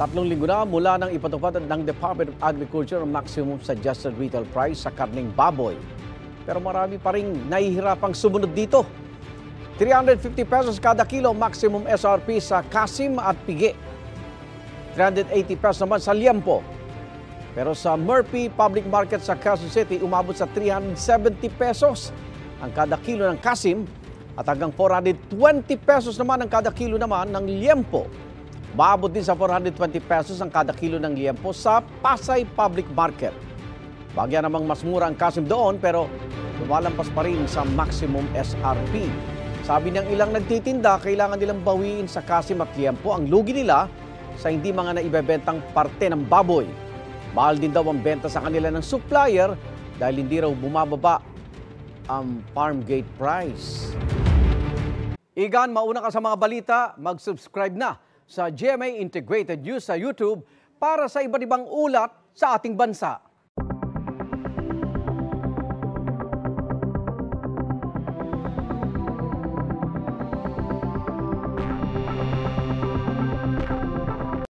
3 linggo na mula nang ipatupad ng Department of Agriculture ang maximum suggested retail price sa karneng baboy. Pero marami pa rin nahihirapang sumunod dito. 350 pesos kada kilo maximum SRP sa kasim at pigi. 380 pesos naman sa liempo. Pero sa Murphy Public Market sa Quezon City, umabot sa 370 pesos ang kada kilo ng kasim at hanggang 420 pesos naman ang kada kilo naman ng liempo. Maabot din sa 420 pesos ang kada kilo ng liempo sa Pasay Public Market. Bagya namang mas mura ang kasim doon pero lumalampas pa rin sa maximum SRP. Sabi ng ilang nagtitinda, kailangan nilang bawiin sa kasim at liempo ang lugi nila sa hindi mga naibebentang parte ng baboy. Mahal din daw ang benta sa kanila ng supplier dahil hindi raw bumababa ang farm gate price. Igan, mauna ka sa mga balita, mag-subscribe na sa GMA Integrated News sa YouTube para sa iba't ibang ulat sa ating bansa.